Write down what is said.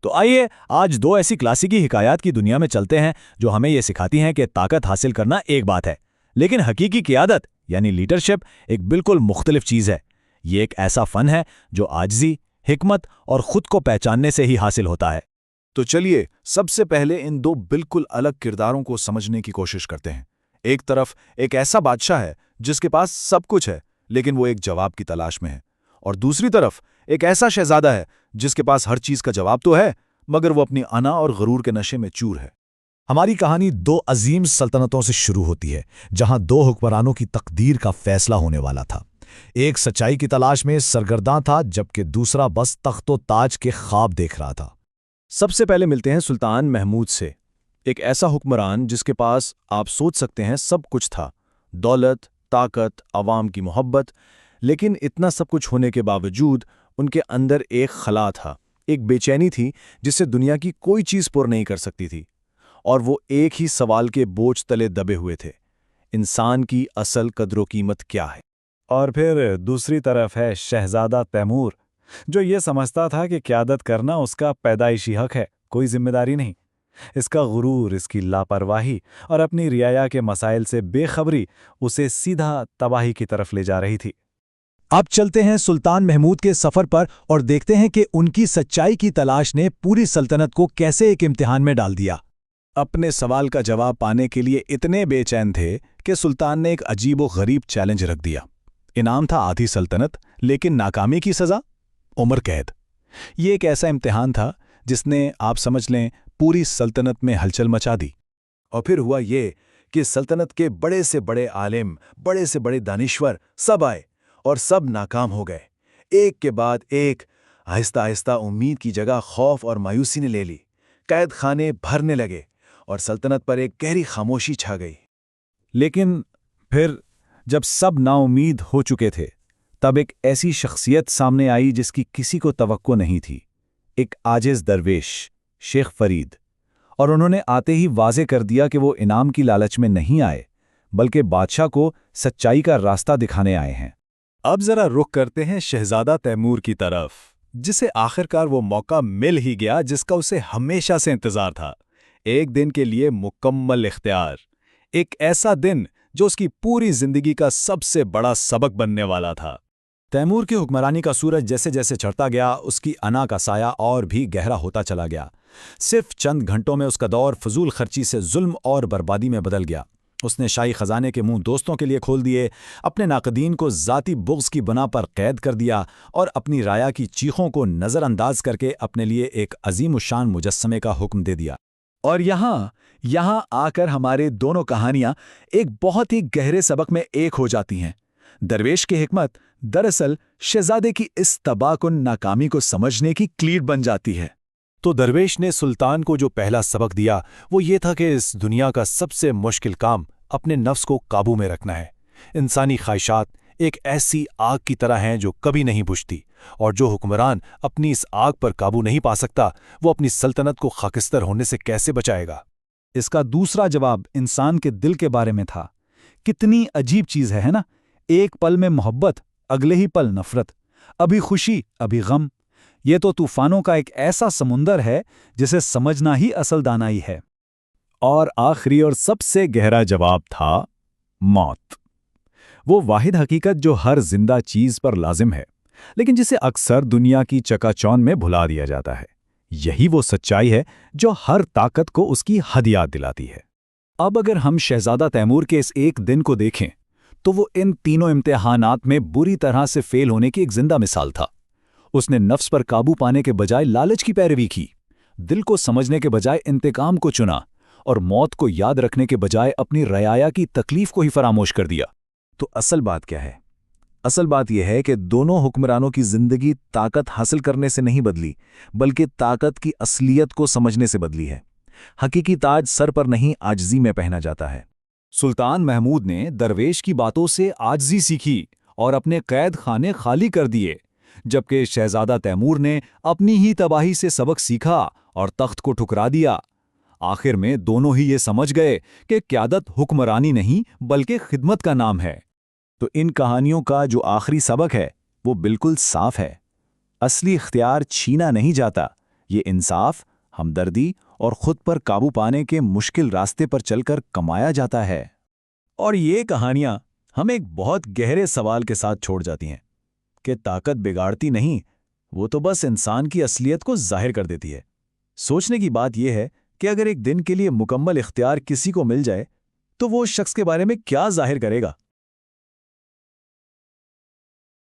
تو آئیے آج دو ایسی کلاسیکی حکایات کی دنیا میں چلتے ہیں جو ہمیں یہ سکھاتی ہیں کہ طاقت حاصل کرنا ایک بات ہے، لیکن حقیقی قیادت یعنی لیڈرشپ ایک بالکل مختلف چیز ہے۔ یہ ایک ایسا فن ہے جو عاجزی، حکمت اور خود کو پہچاننے سے ہی حاصل ہوتا ہے۔ تو چلیے سب سے پہلے ان دو بالکل الگ کرداروں کو سمجھنے کی کوشش کرتے ہیں۔ ایک طرف ایک ایسا بادشاہ ہے جس کے پاس سب کچھ ہے لیکن وہ ایک جواب کی تلاش میں ہے، اور دوسری طرف ایک ایسا شہزادہ ہے جس کے پاس ہر چیز کا جواب تو ہے مگر وہ اپنی انا اور غرور کے نشے میں چور ہے۔ ہماری کہانی دو عظیم سلطنتوں سے شروع ہوتی ہے جہاں دو حکمرانوں کی تقدیر کا فیصلہ ہونے والا تھا۔ ایک سچائی کی تلاش میں سرگرداں تھا جبکہ دوسرا بس تخت و تاج کے خواب دیکھ رہا تھا۔ سب سے پہلے ملتے ہیں سلطان محمود سے، ایک ایسا حکمران جس کے پاس آپ سوچ سکتے ہیں سب کچھ تھا، دولت، طاقت، عوام کی محبت، لیکن اتنا سب کچھ ہونے کے باوجود ان کے اندر ایک خلا تھا، ایک بے چینی تھی جسے دنیا کی کوئی چیز پر نہیں کر سکتی تھی، اور وہ ایک ہی سوال کے بوجھ تلے دبے ہوئے تھے: انسان کی اصل قدر و قیمت کیا ہے؟ اور پھر دوسری طرف ہے شہزادہ تیمور، جو یہ سمجھتا تھا کہ قیادت کرنا اس کا پیدائشی حق ہے، کوئی ذمہ داری نہیں۔ اس کا غرور، اس کی لاپرواہی اور اپنی رعایا کے مسائل سے بے خبری اسے سیدھا تباہی کی طرف لے جا رہی تھی۔ اب چلتے ہیں سلطان محمود کے سفر پر اور دیکھتے ہیں کہ ان کی سچائی کی تلاش نے پوری سلطنت کو کیسے ایک امتحان میں ڈال دیا۔ اپنے سوال کا جواب پانے کے لیے اتنے بے چین تھے کہ سلطان نے ایک عجیب و غریب چیلنج رکھ دیا۔ انعام تھا آدھی سلطنت، لیکن ناکامی کی سزا عمر قید۔ یہ ایک ایسا امتحان تھا جس نے، آپ سمجھ لیں، پوری سلطنت میں ہلچل مچا دی۔ اور پھر ہوا یہ کہ سلطنت کے بڑے سے بڑے عالم، بڑے سے بڑے دانشور سب آئے اور سب ناکام ہو گئے، ایک کے بعد ایک۔ آہستہ آہستہ امید کی جگہ خوف اور مایوسی نے لے لی، قید خانے بھرنے لگے اور سلطنت پر ایک گہری خاموشی چھا گئی۔ لیکن پھر جب سب نا امید ہو چکے تھے، تب ایک ایسی شخصیت سامنے آئی جس کی کسی کو توقع نہیں تھی، ایک عاجز درویش، شیخ فرید، اور انہوں نے آتے ہی واضح کر دیا کہ وہ انعام کی لالچ میں نہیں آئے بلکہ بادشاہ کو سچائی کا راستہ دکھانے آئے ہیں۔ اب ذرا رخ کرتے ہیں شہزادہ تیمور کی طرف، جسے آخرکار وہ موقع مل ہی گیا جس کا اسے ہمیشہ سے انتظار تھا، ایک دن کے لیے مکمل اختیار، ایک ایسا دن جو اس کی پوری زندگی کا سب سے بڑا سبق بننے والا تھا۔ تیمور کی حکمرانی کا سورج جیسے جیسے چڑھتا گیا، اس کی انا کا سایہ اور بھی گہرا ہوتا چلا گیا۔ صرف چند گھنٹوں میں اس کا دور فضول خرچی سے ظلم اور بربادی میں بدل گیا۔ اس نے شاہی خزانے کے منہ دوستوں کے لیے کھول دیے، اپنے ناقدین کو ذاتی بغض کی بنا پر قید کر دیا، اور اپنی رعایا کی چیخوں کو نظر انداز کر کے اپنے لیے ایک عظیم الشان مجسمے کا حکم دے دیا۔ اور یہاں آ کر ہمارے دونوں کہانیاں ایک بہت ہی گہرے سبق میں ایک ہو جاتی ہیں۔ درویش کی حکمت دراصل شہزادے کی اس تباہ کن ناکامی کو سمجھنے کی کلید بن جاتی ہے۔ تو درویش نے سلطان کو جو پہلا سبق دیا وہ یہ تھا کہ اس دنیا کا سب سے مشکل کام اپنے نفس کو قابو میں رکھنا ہے۔ انسانی خواہشات ایک ایسی آگ کی طرح ہیں جو کبھی نہیں بجھتی، اور جو حکمران اپنی اس آگ پر قابو نہیں پا سکتا وہ اپنی سلطنت کو خاکستر ہونے سے کیسے بچائے گا؟ اس کا دوسرا جواب انسان کے دل کے بارے میں تھا۔ کتنی عجیب چیز ہے نا؟ ایک پل میں محبت، اگلے ہی پل نفرت، ابھی خوشی ابھی غم۔ یہ تو طوفانوں کا ایک ایسا سمندر ہے جسے سمجھنا ہی اصل دانائی ہے۔ اور آخری اور سب سے گہرا جواب تھا موت، وہ واحد حقیقت جو ہر زندہ چیز پر لازم ہے لیکن جسے اکثر دنیا کی چکا چوند میں بھلا دیا جاتا ہے۔ یہی وہ سچائی ہے جو ہر طاقت کو اس کی حد یاد دلاتی ہے۔ اب اگر ہم شہزادہ تیمور کے اس ایک دن کو دیکھیں تو وہ ان تینوں امتحانات میں بری طرح سے فیل ہونے کی ایک زندہ مثال تھا۔ اس نے نفس پر قابو پانے کے بجائے لالچ کی پیروی کی، دل کو سمجھنے کے بجائے انتقام کو چنا، اور موت کو یاد رکھنے کے بجائے اپنی رعایا کی تکلیف کو ہی فراموش کر دیا۔ تو اصل بات کیا ہے؟ اصل بات یہ ہے کہ دونوں حکمرانوں کی زندگی طاقت حاصل کرنے سے نہیں بدلی بلکہ طاقت کی اصلیت کو سمجھنے سے بدلی ہے۔ حقیقی تاج سر پر نہیں عاجزی میں پہنا جاتا ہے۔ سلطان محمود نے درویش کی باتوں سے عاجزی سیکھی اور اپنے قید خانے خالی کر دیے، جبکہ شہزادہ تیمور نے اپنی ہی تباہی سے سبق سیکھا اور تخت کو ٹھکرا دیا۔ آخر میں دونوں ہی یہ سمجھ گئے کہ قیادت حکمرانی نہیں بلکہ خدمت کا نام ہے۔ تو ان کہانیوں کا جو آخری سبق ہے وہ بالکل صاف ہے۔ اصلی اختیار چھینا نہیں جاتا، یہ انصاف، ہمدردی اور خود پر قابو پانے کے مشکل راستے پر چل کر کمایا جاتا ہے۔ اور یہ کہانیاں ہمیں ایک بہت گہرے سوال کے ساتھ چھوڑ جاتی ہیں کہ طاقت بگاڑتی نہیں، وہ تو بس انسان کی اصلیت کو ظاہر کر دیتی ہے۔ سوچنے کی بات یہ ہے کہ اگر ایک دن کے لیے مکمل اختیار کسی کو مل جائے تو وہ اس شخص کے بارے میں کیا ظاہر کرے گا؟